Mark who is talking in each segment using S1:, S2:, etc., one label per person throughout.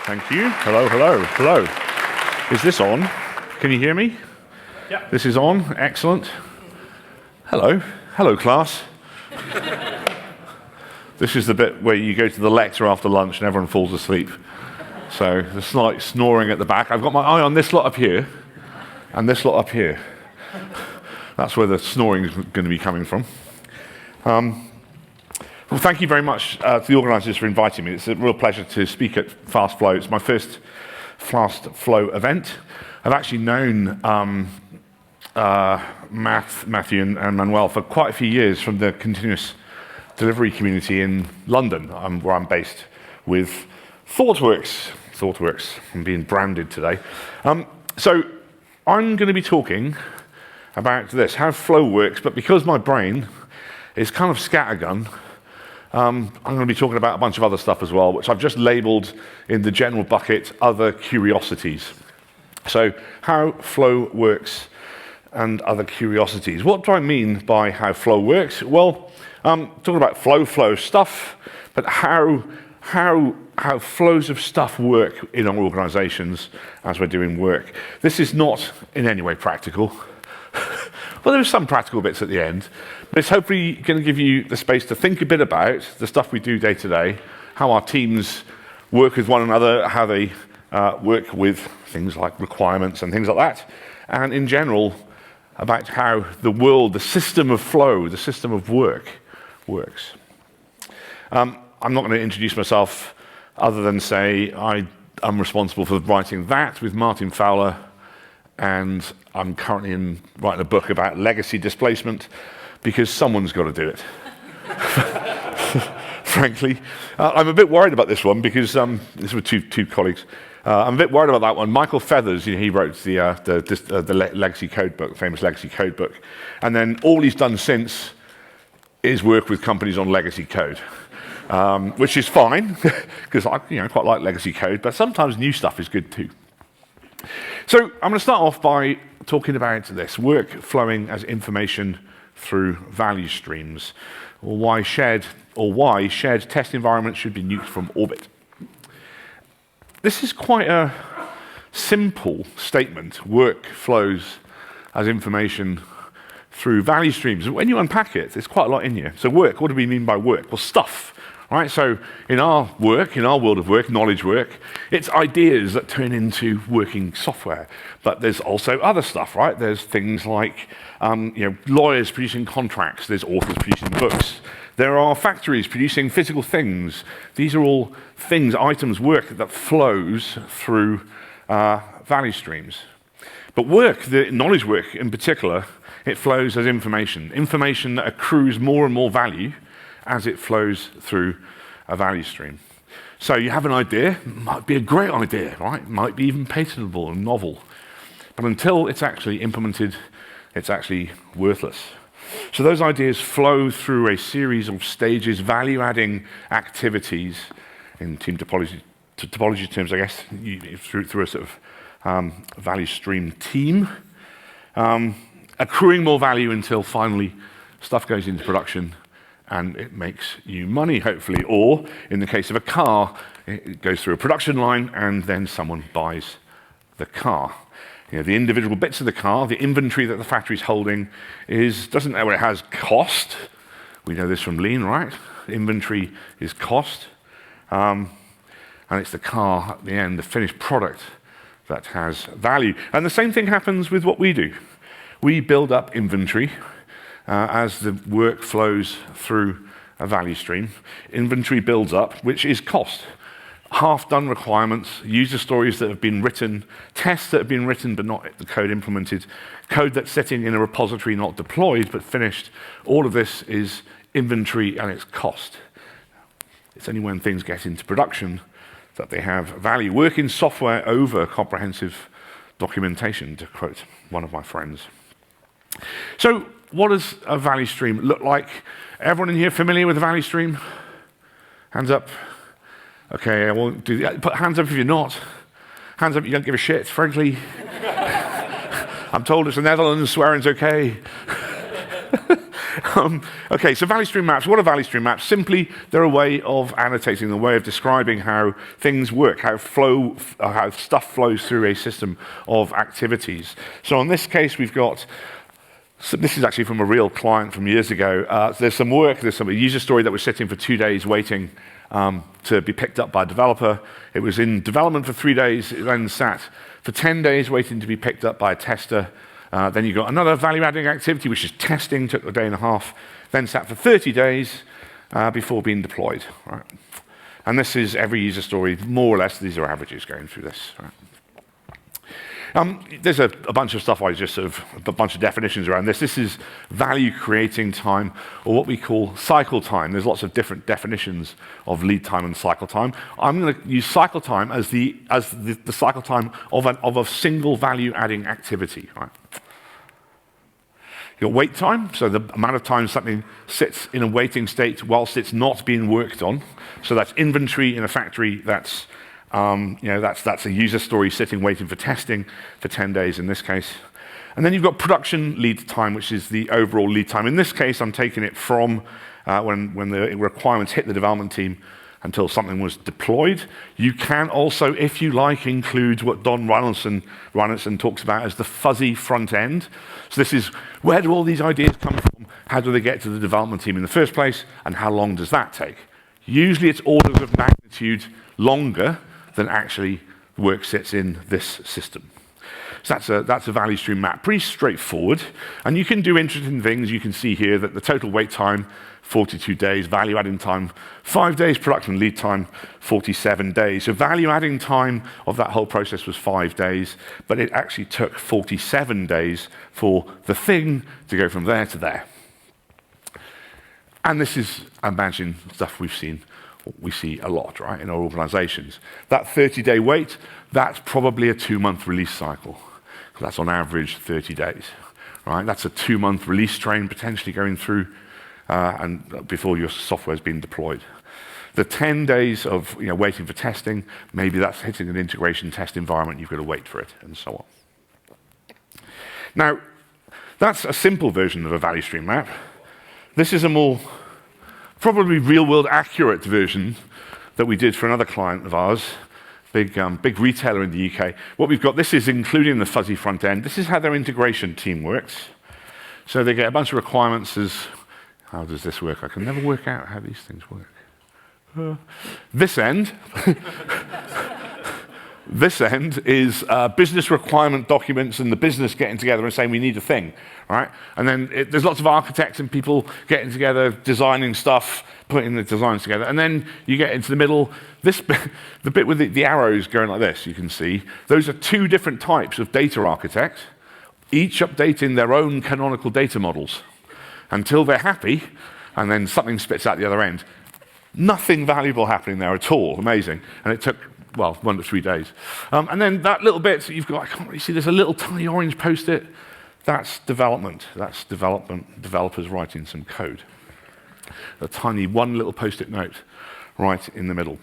S1: Thank you. Hello, hello, hello. Is this on? Can you hear me?
S2: Yeah.
S1: This is on. Excellent. Hello. Hello, class. This is the bit where you go to the lecture after lunch and everyone falls asleep. So there's slight snoring at the back. I've got my eye on this lot up here and this lot up here. That's where the snoring is going to be coming from. Well, thank you very much to the organisers for inviting me. It's a real pleasure to speak at Fast Flow. It's my first Fast Flow event. I've actually known Matthew and Manuel for quite a few years from the continuous delivery community in London, where I'm based, with ThoughtWorks. ThoughtWorks, I'm being branded today. So I'm going to be talking about this, how flow works, but because my brain is kind of scattergun, I'm going to be talking about a bunch of other stuff as well, which I've just labelled in the general bucket, other curiosities. So how flow works and other curiosities. What do I mean by how flow works? Well, talking about flow stuff, but how flows of stuff work in our organisations as we're doing work. This is not in any way practical. Well, there are some practical bits at the end, but it's hopefully going to give you the space to think a bit about the stuff we do day to day, how our teams work with one another, how they work with things like requirements and things like that, and in general, about how the world, the system of flow, the system of work works. I'm not going to introduce myself other than say I'm responsible for writing that with Martin Fowler, and I'm currently writing a book about legacy displacement because someone's got to do it. Frankly, I'm a bit worried about this one because this were two colleagues. I'm a bit worried about that one. Michael Feathers, he wrote the legacy code book, famous legacy code book, and then all he's done since is work with companies on legacy code, which is fine because I quite like legacy code, but sometimes new stuff is good too. So I'm going to start off by talking about this, work flowing as information through value streams, or why shared test environments should be nuked from orbit. This is quite a simple statement, work flows as information through value streams. And when you unpack it, there's quite a lot in here. So work, what do we mean by work? Well, stuff. Right, so in our world of work, knowledge work, it's ideas that turn into working software. But there's also other stuff, right? There's things like lawyers producing contracts. There's authors producing books. There are factories producing physical things. These are all things, items, work that flows through value streams. But work, the knowledge work in particular, it flows as information. Information that accrues more and more value as it flows through a value stream. So you have an idea, it might be a great idea, right? It might be even patentable and novel. But until it's actually implemented, it's actually worthless. So those ideas flow through a series of stages, value-adding activities, in Team Topology terms, I guess, through a sort of value stream team, accruing more value until finally stuff goes into production and it makes you money, hopefully. Or, in the case of a car, it goes through a production line and then someone buys the car. The individual bits of the car, the inventory that the factory's holding doesn't know where it has cost. We know this from Lean, right? Inventory is cost. And it's the car at the end, the finished product, that has value. And the same thing happens with what we do. We build up inventory as the work flows through a value stream. Inventory builds up, which is cost. Half-done requirements, user stories that have been written, tests that have been written but not the code implemented, code that's sitting in a repository not deployed but finished. All of this is inventory and it's cost. It's only when things get into production that they have value. Work in software over comprehensive documentation, to quote one of my friends. So what does a value stream look like? Everyone in here familiar with a value stream? Hands up. Okay, I won't do that. Put hands up if you're not. Hands up if you don't give a shit, frankly. I'm told it's the Netherlands, swearing's okay. Okay, so value stream maps. What are value stream maps? Simply, they're a way of annotating, a way of describing how things work, how stuff flows through a system of activities. So in this case, we've got. So this is actually from a real client from years ago. There's some work, there's a user story that was sitting for 2 days waiting to be picked up by a developer. It was in development for 3 days, it then sat for 10 days waiting to be picked up by a tester. Then you got another value-adding activity, which is testing, took a day and a half, then sat for 30 days before being deployed. Right? And this is every user story, more or less, these are averages going through this. Right? There's a bunch of stuff, a bunch of definitions around this. This is value creating time, or what we call cycle time. There's lots of different definitions of lead time and cycle time. I'm going to use cycle time as the cycle time of a single value adding activity. Right? Your wait time, so the amount of time something sits in a waiting state whilst it's not being worked on. So that's inventory in a factory, that's that's a user story sitting waiting for testing for 10 days in this case. And then you've got production lead time, which is the overall lead time. In this case, I'm taking it from when the requirements hit the development team until something was deployed. You can also, if you like, include what Don Reinaldson talks about as the fuzzy front end. So this is, where do all these ideas come from? How do they get to the development team in the first place? And how long does that take? Usually it's orders of magnitude longer than actually the work sits in this system. So that's a value stream map, pretty straightforward. And you can do interesting things. You can see here that the total wait time, 42 days, value adding time, 5 days, production lead time, 47 days. So value adding time of that whole process was 5 days, but it actually took 47 days for the thing to go from there to there. And this is, I imagine, stuff we see a lot, right, in our organizations. That 30-day wait, that's probably a 2-month release cycle. That's on average 30 days, right? That's a 2-month release train potentially going through and before your software's been deployed. The 10 days of waiting for testing, maybe that's hitting an integration test environment, you've got to wait for it, and so on. Now, that's a simple version of a value stream map. This is a more probably real-world accurate version that we did for another client of ours, big retailer in the UK. What we've got, this is including the fuzzy front end. This is how their integration team works. So they get a bunch of requirements as, how does this work? I can never work out how these things work. This end, this end is business requirement documents and the business getting together and saying we need a thing, right? And then there's lots of architects and people getting together, designing stuff, putting the designs together. And then you get into the middle, this bit, the bit with the arrows going like this, you can see. Those are 2 different types of data architects, each updating their own canonical data models until they're happy, and then something spits out the other end. Nothing valuable happening there at all, amazing. And it took 1 to 3 days. And then that little bit, so you've got, I can't really see, there's a little tiny orange post-it. That's development. That's developers writing some code. A tiny one little post-it note right in the middle.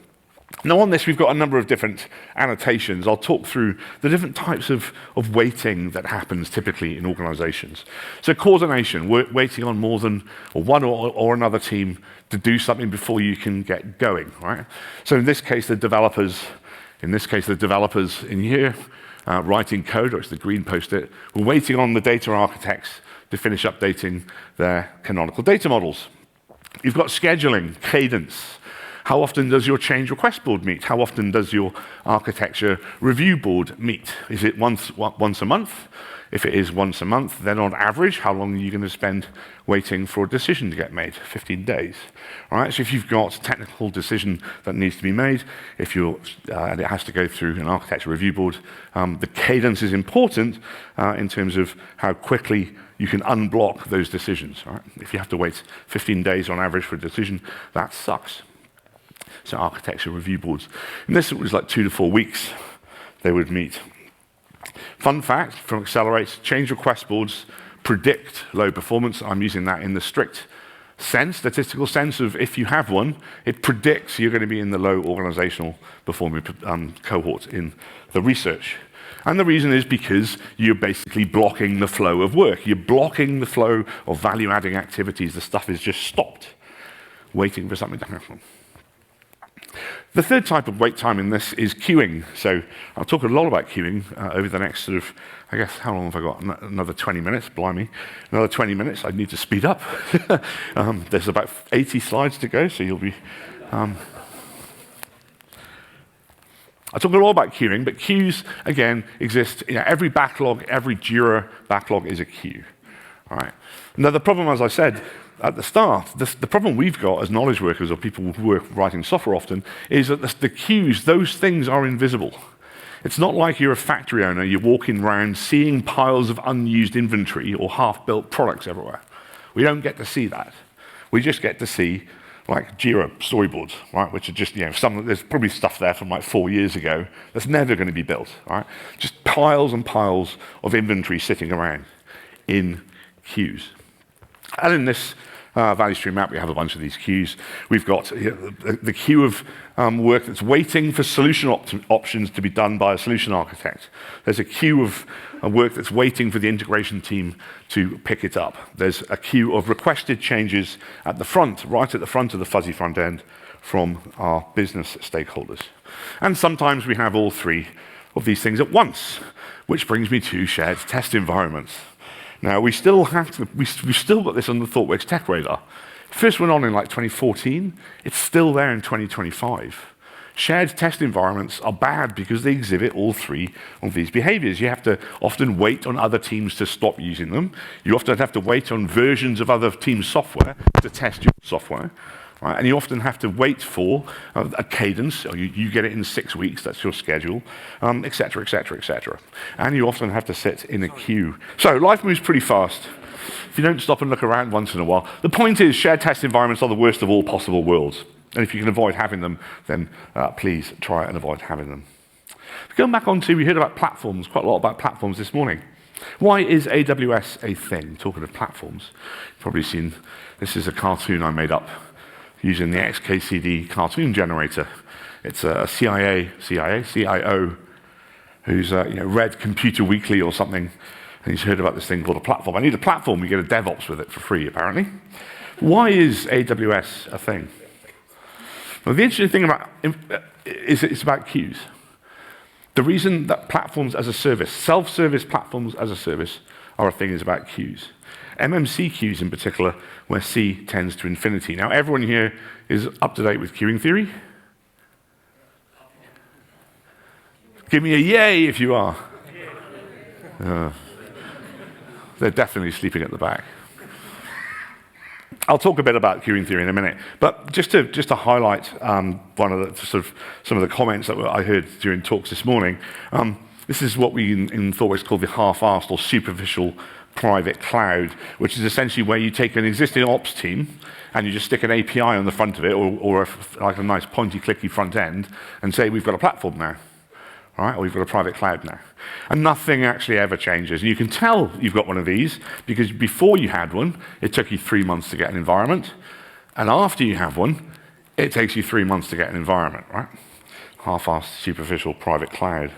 S1: Now on this, we've got a number of different annotations. I'll talk through the different types of waiting that happens typically in organizations. So coordination, waiting on more than one or another team to do something before you can get going, right? So in this case, the developers in here, writing code, or it's the green post-it, we're waiting on the data architects to finish updating their canonical data models. You've got scheduling, cadence. How often does your change request board meet? How often does your architecture review board meet? Is it once a month? If it is once a month, then on average, how long are you going to spend waiting for a decision to get made? 15 days. All right, so if you've got a technical decision that needs to be made, and it has to go through an architecture review board, the cadence is important in terms of how quickly you can unblock those decisions. Right? If you have to wait 15 days on average for a decision, that sucks. So architecture review boards. And this was like 2 to 4 weeks they would meet. Fun fact from Accelerate, change request boards predict low performance. I'm using that in the strict sense, statistical sense of if you have one, it predicts you're going to be in the low organizational performing cohort in the research. And the reason is because you're basically blocking the flow of work. You're blocking the flow of value-adding activities. The stuff is just stopped, waiting for something to happen. The third type of wait time in this is queuing. So I'll talk a lot about queuing over the next sort of, I guess, how long have I got? Another 20 minutes, blimey. Another 20 minutes, I need to speed up. There's about 80 slides to go, so you'll be... I talk a lot about queuing, but queues, again, exist. Every backlog, every Jira backlog is a queue. All right. Now, the problem, as I said at the start, the problem we've got as knowledge workers or people who work writing software often is that the queues, those things are invisible. It's not like you're a factory owner, you're walking around seeing piles of unused inventory or half-built products everywhere. We don't get to see that. We just get to see like Jira storyboards, right? Which are just, there's probably stuff there from like 4 years ago that's never going to be built, right? Just piles and piles of inventory sitting around in queues. And in this value stream map, we have a bunch of these queues. We've got the queue of work that's waiting for solution options to be done by a solution architect. There's a queue of work that's waiting for the integration team to pick it up. There's a queue of requested changes at the front, right at the front of the fuzzy front end from our business stakeholders. And sometimes we have all three of these things at once, which brings me to shared test environments. Now, we've still got this on the ThoughtWorks Tech Radar. First went on in like 2014. It's still there in 2025. Shared test environments are bad because they exhibit all three of these behaviors. You have to often wait on other teams to stop using them. You often have to wait on versions of other teams' software to test your software. Right? And you often have to wait for a cadence. You get it in 6 weeks, that's your schedule, et cetera, et cetera, et cetera. And you often have to sit in a queue. So life moves pretty fast if you don't stop and look around once in a while. The point is, shared test environments are the worst of all possible worlds. And if you can avoid having them, then please try and avoid having them. Going back on to, we heard about platforms, quite a lot about platforms this morning. Why is AWS a thing? Talking of platforms, you've probably seen, this is a cartoon I made up using the XKCD cartoon generator. It's a CIO, who's read Computer Weekly or something, and he's heard about this thing called a platform. I need a platform, we get a DevOps with it for free, apparently. Why is AWS a thing? Well, the interesting thing about is it's about queues. The reason that platforms as a service, self-service platforms as a service, are a thing is about queues. MMC queues in particular, where C tends to infinity. Now, everyone here is up to date with queuing theory? Give me a yay if you are. They're definitely sleeping at the back. I'll talk a bit about queuing theory in a minute, but just to highlight one of the some of the comments that I heard during talks this morning. This is what we in ThoughtWorks call the half-assed or superficial private cloud, which is essentially where you take an existing ops team and you just stick an API on the front of it, or like a nice pointy-clicky front end, and say we've got a platform now. All right, or we've got a private cloud now. And nothing actually ever changes. And you can tell you've got one of these because before you had one, it took you 3 months to get an environment. And after you have one, it takes you 3 months to get an environment, right? Half-assed, superficial, private cloud.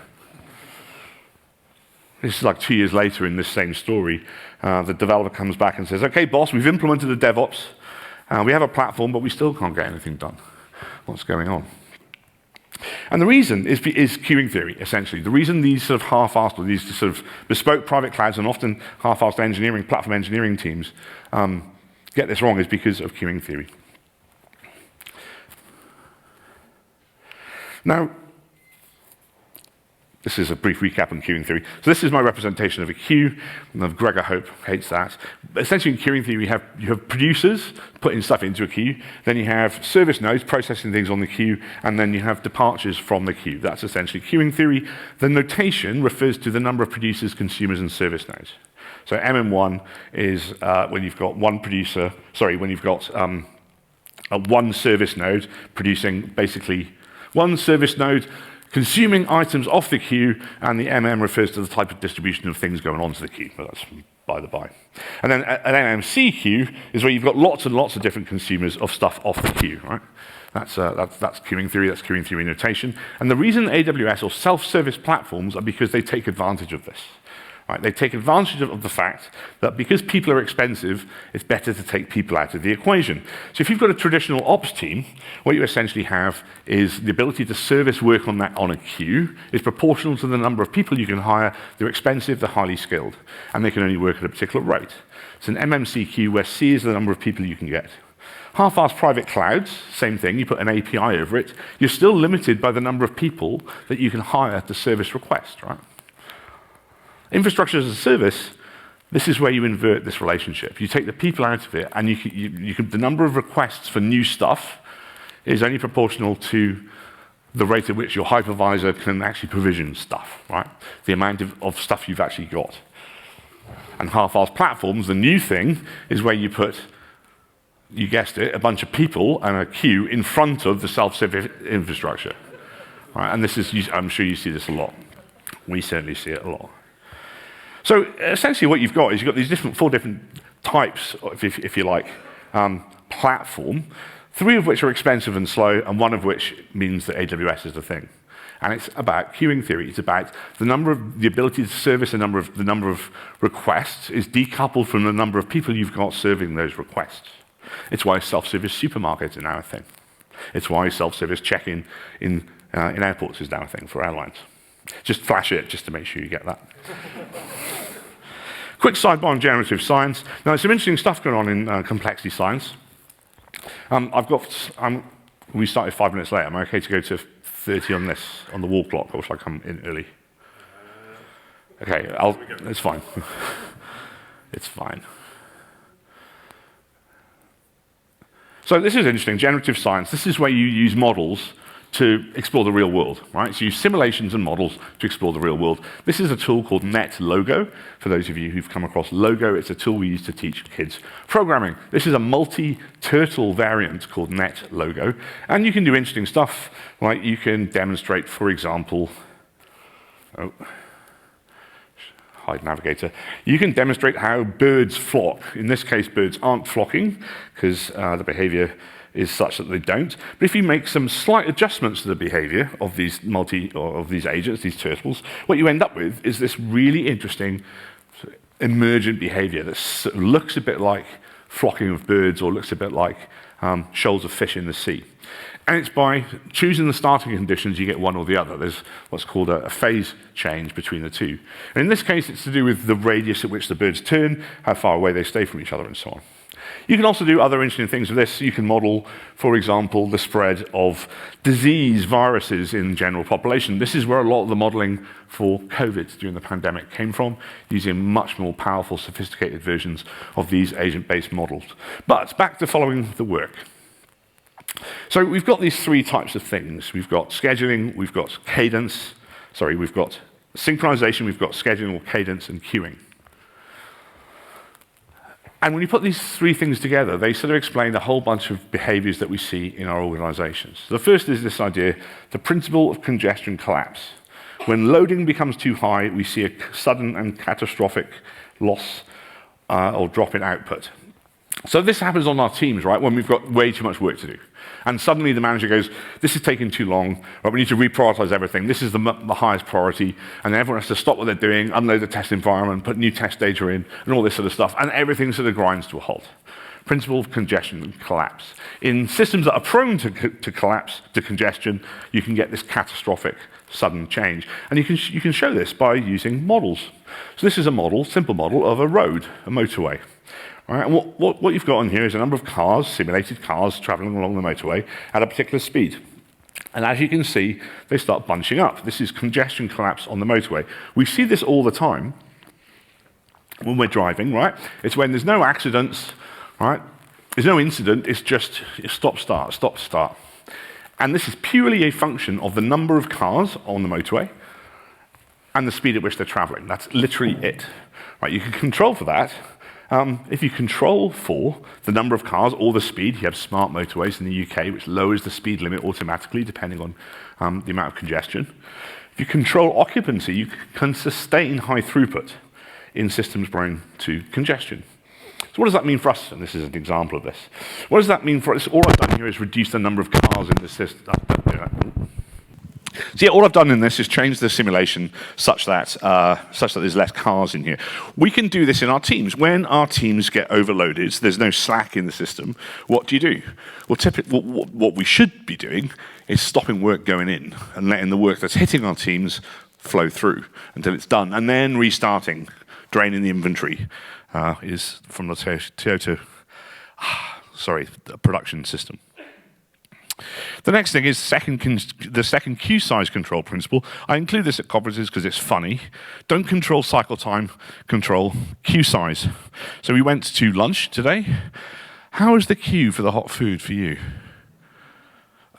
S1: This is like 2 years later in this same story. The developer comes back and says, okay, boss, we've implemented the DevOps. We have a platform, but we still can't get anything done. What's going on? And the reason is queuing theory, essentially. The reason these sort of half-assed, or these sort of bespoke private clouds and often half-assed engineering, platform engineering teams get this wrong is because of queuing theory. Now, this is a brief recap on queuing theory. So this is my representation of a queue. And Gregor Hope hates that. But essentially, in queuing theory, you have producers putting stuff into a queue. Then you have service nodes processing things on the queue. And then you have departures from the queue. That's essentially queuing theory. The notation refers to the number of producers, consumers, and service nodes. So MM1 is when you've got one producer, when you've got one service node producing basically one service node consuming items off the queue, and the MM refers to the type of distribution of things going onto the queue. Well, that's by the by. And then an MMC queue is where you've got lots and lots of different consumers of stuff off the queue, right? That's queuing theory, that's queuing theory notation. And the reason AWS or self-service platforms are because they take advantage of this. Right? They take advantage of the fact that because people are expensive, it's better to take people out of the equation. So if you've got a traditional ops team, what you essentially have is the ability to service work on a queue is proportional to the number of people you can hire. They're expensive, they're highly skilled, and they can only work at a particular rate. It's an MMC queue where C is the number of people you can get. Half-assed private clouds, same thing, you put an API over it, you're still limited by the number of people that you can hire to service requests, right? Infrastructure as a service, this is where you invert this relationship. You take the people out of it, and the number of requests for new stuff is only proportional to the rate at which your hypervisor can actually provision stuff, right? The amount of stuff you've actually got. And half-assed platforms, the new thing, is where you put, you guessed it, a bunch of people and a queue in front of the self-service infrastructure. Right? And this is, I'm sure you see this a lot. We certainly see it a lot. So essentially what you've got is you've got these four different types, if you like, platform, three of which are expensive and slow, and one of which means that AWS is the thing. And it's about queuing theory. It's about the ability to service the number of requests is decoupled from the number of people you've got serving those requests. It's why self-service supermarkets are now a thing. It's why self-service check-in in airports is now a thing for airlines. Just flash it just to make sure you get that. Quick sidebar on generative science. Now, there's some interesting stuff going on in complexity science. We started 5 minutes late. Am I okay to go to 30 on this, on the wall clock, or should I come in early? Okay, it's fine. It's fine. So this is interesting, generative science. This is where you use models to explore the real world, right? So you use simulations and models to explore the real world. This is a tool called NetLogo. For those of you who've come across Logo, it's a tool we use to teach kids programming. This is a multi-turtle variant called NetLogo. And you can do interesting stuff, like you can demonstrate, for example, hide navigator. You can demonstrate how birds flock. In this case, birds aren't flocking because the behavior is such that they don't. But if you make some slight adjustments to the behavior of these agents, these turtles, what you end up with is this really interesting emergent behavior that looks a bit like flocking of birds or looks a bit like shoals of fish in the sea. And it's by choosing the starting conditions you get one or the other. There's what's called a phase change between the two. And in this case, it's to do with the radius at which the birds turn, how far away they stay from each other, and so on. You can also do other interesting things with this. You can model, for example, the spread of disease, viruses in general population. This is where a lot of the modeling for COVID during the pandemic came from, using much more powerful, sophisticated versions of these agent-based models. But back to following the work. So we've got these three types of things. We've got scheduling, we've got we've got synchronization, we've got scheduling or cadence, and queuing. And when you put these three things together, they sort of explain a whole bunch of behaviors that we see in our organizations. The first is this idea, the principle of congestion collapse. When loading becomes too high, we see a sudden and catastrophic loss or drop in output. So this happens on our teams, right, when we've got way too much work to do. And suddenly the manager goes, this is taking too long, right, we need to reprioritize everything. This is the highest priority. And then everyone has to stop what they're doing, unload the test environment, put new test data in, and all this sort of stuff. And everything sort of grinds to a halt. Principle of congestion collapse. In systems that are prone to collapse, to congestion, you can get this catastrophic sudden change. And you can show this by using models. So this is a model, simple model, of a road, a motorway. Right, and what you've got on here is a number of cars, simulated cars, traveling along the motorway at a particular speed. And as you can see, they start bunching up. This is congestion collapse on the motorway. We see this all the time when we're driving, right? It's when there's no accidents, right? There's no incident, it's just stop, start. And this is purely a function of the number of cars on the motorway and the speed at which they're traveling. That's literally it. Right, you can control for that. If you control for the number of cars or the speed, you have smart motorways in the UK, which lowers the speed limit automatically depending on the amount of congestion. If you control occupancy, you can sustain high throughput. in systems prone to congestion. So what does that mean for us? And this is an example of this. What does that mean for us? All I've done here is reduce the number of cars in the system. So yeah, all I've done in this is change the simulation such that there's less cars in here. We can do this in our teams. When our teams get overloaded, so there's no slack in the system, what do you do? Well, typically, what we should be doing is stopping work going in and letting the work that's hitting our teams flow through until it's done, and then restarting, draining the inventory is from the Toyota production system. The next thing is the second queue size control principle. I include this at conferences because it's funny. Don't control cycle time, control queue size. So we went to lunch today. How is the queue for the hot food for you?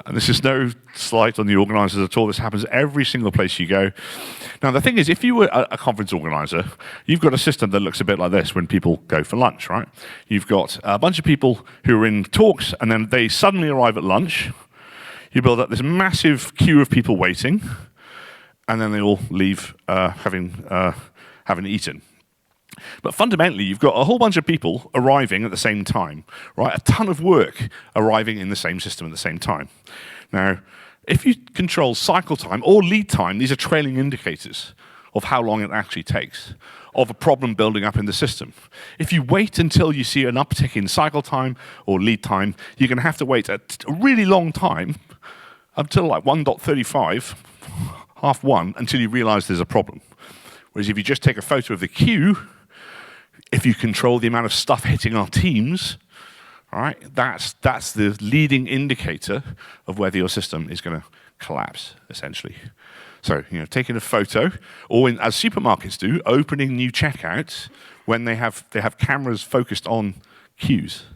S1: And this is no slight on the organisers at all. This happens every single place you go. Now, the thing is, if you were a conference organiser, you've got a system that looks a bit like this when people go for lunch, right? You've got a bunch of people who are in talks, and then they suddenly arrive at lunch. You build up this massive queue of people waiting, and then they all leave having eaten. But fundamentally, you've got a whole bunch of people arriving at the same time, right? A ton of work arriving in the same system at the same time. Now, if you control cycle time or lead time, these are trailing indicators of how long it actually takes, of a problem building up in the system. If you wait until you see an uptick in cycle time or lead time, you're going to have to wait a really long time, until like 1.35, half one, until you realize there's a problem. Whereas if you just take a photo of the queue, if you control the amount of stuff hitting our teams, all right, that's the leading indicator of whether your system is going to collapse, essentially. So, taking a photo, or as supermarkets do, opening new checkouts when they have cameras focused on queues,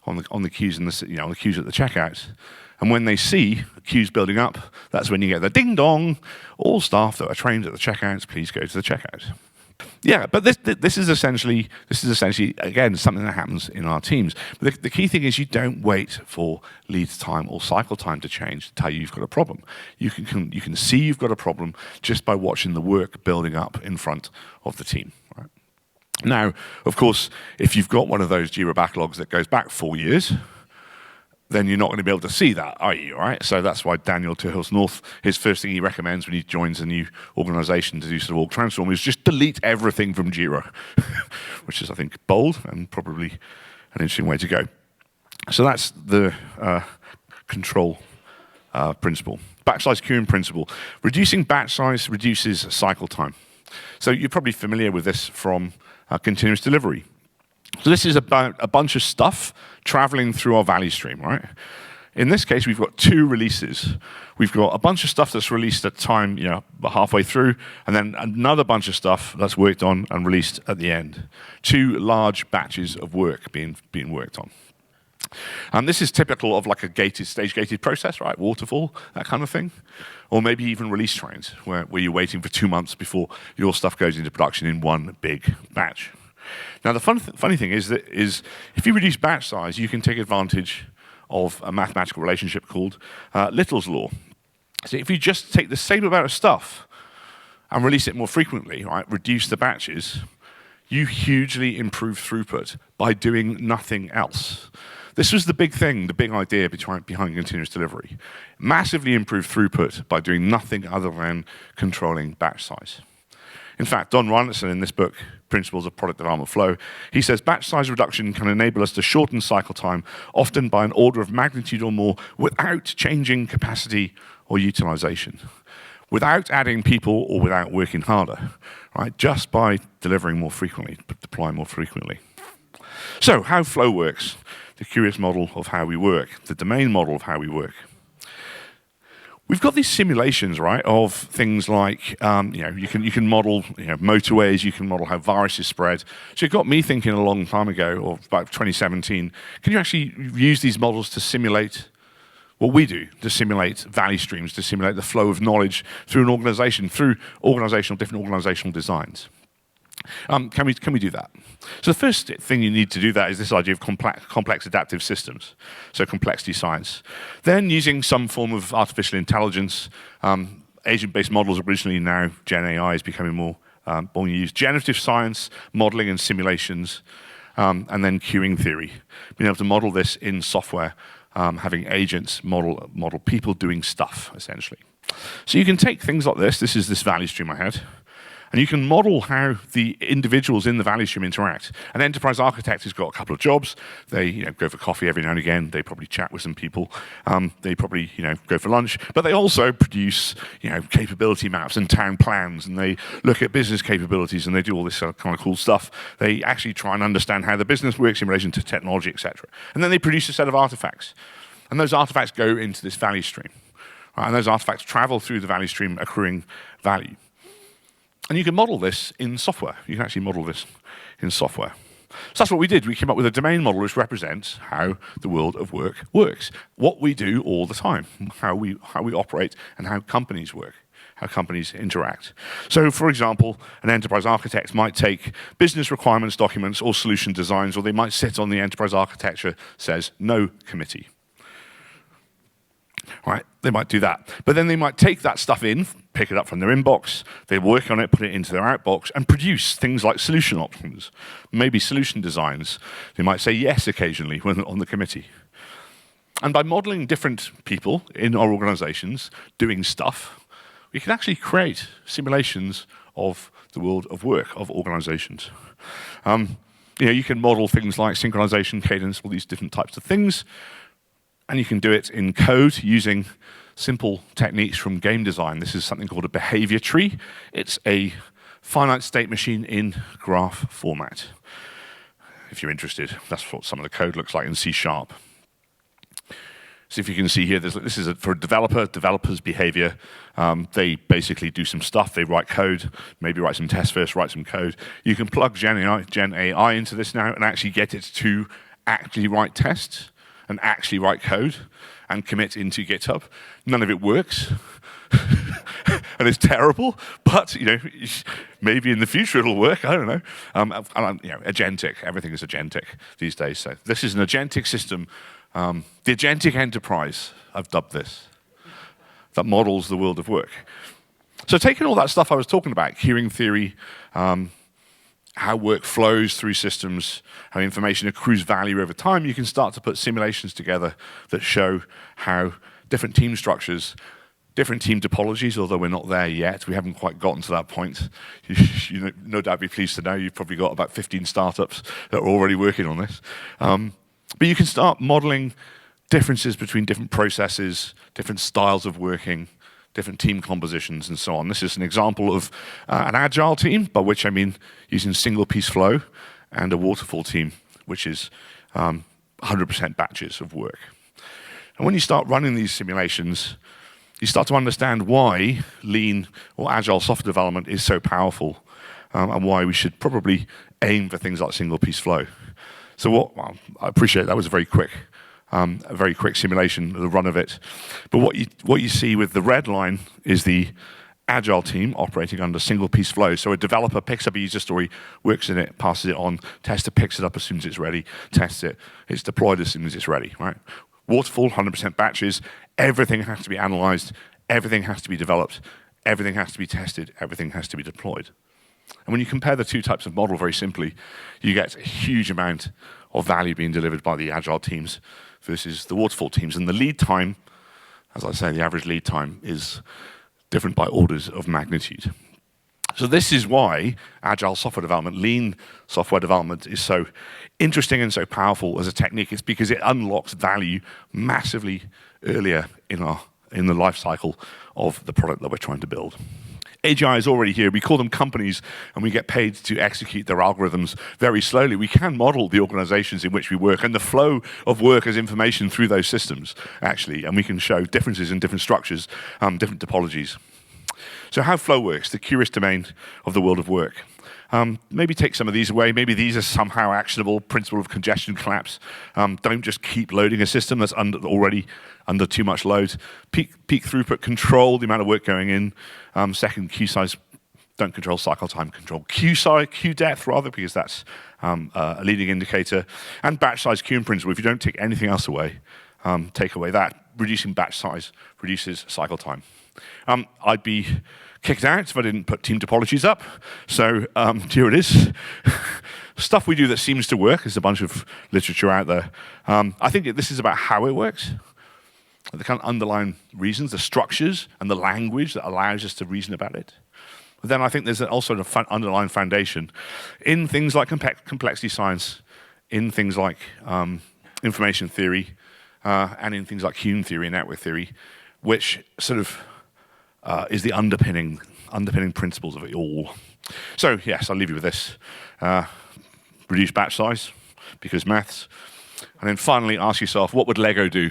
S1: on the queues and on the queues at the checkouts. And when they see queues building up, that's when you get the ding dong. All staff that are trained at the checkouts, please go to the checkout. Yeah, but this is essentially again something that happens in our teams. But the key thing is you don't wait for lead time or cycle time to change to tell you you've got a problem. You can see you've got a problem just by watching the work building up in front of the team. Right? Now, of course, if you've got one of those Jira backlogs that goes back 4 years, then you're not going to be able to see that, are you? Right? So that's why Daniel Terhorst-North, his first thing he recommends when he joins a new organization to do sort of org transform is just delete everything from Jira, which is, I think, bold and probably an interesting way to go. So that's the control principle. Batch size queuing principle. Reducing batch size reduces cycle time. So you're probably familiar with this from continuous delivery. So this is about a bunch of stuff traveling through our value stream, right? In this case, we've got 2 releases. We've got a bunch of stuff that's released at time, halfway through, and then another bunch of stuff that's worked on and released at the end. 2 large batches of work being worked on. And this is typical of like a stage-gated process, right? Waterfall, that kind of thing. Or maybe even release trains, where you're waiting for 2 months before your stuff goes into production in one big batch. Now, the funny thing is if you reduce batch size, you can take advantage of a mathematical relationship called Little's law. So if you just take the same amount of stuff and release it more frequently, right, reduce the batches, you hugely improve throughput by doing nothing else. This was the big thing, the big idea behind continuous delivery. Massively improve throughput by doing nothing other than controlling batch size. In fact, Don Reinhardt, in this book, Principles of Product Development Flow, he says batch size reduction can enable us to shorten cycle time, often by an order of magnitude or more, without changing capacity or utilization, without adding people or without working harder, right? Just by delivering more frequently, deploying more frequently. So, how flow works, the curious model of how we work, the domain model of how we work. We've got these simulations, right, of things like, you can model motorways, you can model how viruses spread. So it got me thinking a long time ago, or about 2017, can you actually use these models to simulate what we do, to simulate value streams, to simulate the flow of knowledge through an organization, through different organizational designs? Can we do that? So the first thing you need to do that is this idea of complex adaptive systems, so complexity science. Then using some form of artificial intelligence, agent-based models originally, now Gen AI is becoming more when we use generative science, modeling and simulations, and then queuing theory. Being able to model this in software, having agents model people doing stuff, essentially. So you can take things like this is this value stream I had, and you can model how the individuals in the value stream interact. An enterprise architect has got a couple of jobs. They go for coffee every now and again. They probably chat with some people. They probably go for lunch. But they also produce capability maps and town plans, and they look at business capabilities, and they do all this kind of cool stuff. They actually try and understand how the business works in relation to technology, etc. And then they produce a set of artifacts. And those artifacts go into this value stream. Right? And those artifacts travel through the value stream, accruing value. And you can model this in software. You can actually model this in software. So that's what we did. We came up with a domain model which represents how the world of work works, what we do all the time, how we operate, and how companies work, how companies interact. So, for example, an enterprise architect might take business requirements documents or solution designs, or they might sit on the enterprise architecture says no committee. Right, they might do that. But then they might take that stuff in, pick it up from their inbox, they work on it, put it into their outbox, and produce things like solution options, maybe solution designs. They might say yes occasionally when on the committee. And by modeling different people in our organizations doing stuff, we can actually create simulations of the world of work of organizations. You can model things like synchronization, cadence, all these different types of things. And you can do it in code using simple techniques from game design. This is something called a behavior tree. It's a finite state machine in graph format. If you're interested, that's what some of the code looks like in C#. So if you can see here, this is for a developer's behavior. They basically do some stuff. They write code, maybe write some tests first, write some code. You can plug Gen AI into this now and actually get it to actually write tests and actually write code and commit into GitHub. None of it works. And it's terrible, but maybe in the future it'll work. I don't know. Agentic. Everything is agentic these days. So this is an agentic system. The agentic enterprise, I've dubbed this, that models the world of work. So taking all that stuff I was talking about, queuing theory, how work flows through systems, how information accrues value over time, you can start to put simulations together that show how different team structures, different team topologies, although we're not there yet, we haven't quite gotten to that point. You no doubt be pleased to know you've probably got about 15 startups that are already working on this. But you can start modeling differences between different processes, different styles of working, different team compositions, and so on. This is an example of an agile team, by which I mean using single piece flow, and a waterfall team, which is 100% batches of work. And when you start running these simulations, you start to understand why lean or agile software development is so powerful, and why we should probably aim for things like single piece flow. So I appreciate that was a very quick simulation, the run of it. But what you see with the red line is the agile team operating under single piece flow. So a developer picks up a user story, works in it, passes it on, tester picks it up as soon as it's ready, tests it, it's deployed as soon as it's ready, right? Waterfall, 100% batches, everything has to be analyzed, everything has to be developed, everything has to be tested, everything has to be deployed. And when you compare the two types of model very simply, you get a huge amount of value being delivered by the agile teams versus the waterfall teams. And the lead time, as I say, the average lead time is different by orders of magnitude. So this is why agile software development, lean software development is so interesting and so powerful as a technique. It's because it unlocks value massively earlier in the life cycle of the product that we're trying to build. AGI is already here. We call them companies, and we get paid to execute their algorithms very slowly. We can model the organizations in which we work and the flow of work as information through those systems, actually, and we can show differences in different structures, different topologies. So how flow works, the curious domain of the world of work. Maybe take some of these away. Maybe these are somehow actionable. Principle of congestion collapse. Don't just keep loading a system that's already under too much load. Peak throughput, control the amount of work going in. Second, queue size. Don't control cycle time, control queue size, queue depth rather, because that's a leading indicator. And batch size queuing principle. If you don't take anything else away, take away that. Reducing batch size reduces cycle time. I'd be kicked out if I didn't put Team Topologies up. So here it is. Stuff we do that seems to work. There's a bunch of literature out there. I think this is about how it works, the kind of underlying reasons, the structures and the language that allows us to reason about it. But then I think there's also an underlying foundation in things like complexity science, in things like information theory, and in things like Hume theory and network theory, which sort of is the underpinning principles of it all. So yes, I'll leave you with this. Reduce batch size, because maths. And then finally ask yourself, what would Lego do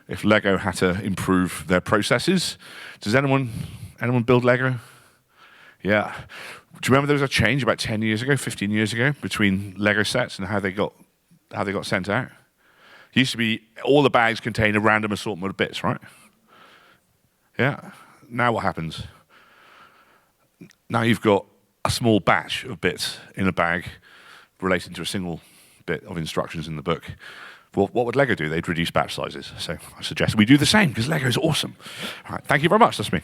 S1: if Lego had to improve their processes? Does anyone build Lego? Yeah. Do you remember there was a change about 10 years ago, 15 years ago, between Lego sets and how they got sent out? It used to be all the bags contain a random assortment of bits, right? Yeah. Now what happens? Now you've got a small batch of bits in a bag relating to a single bit of instructions in the book. Well, what would Lego do? They'd reduce batch sizes. So I suggest we do the same, because Lego is awesome. All right, thank you very much. That's me.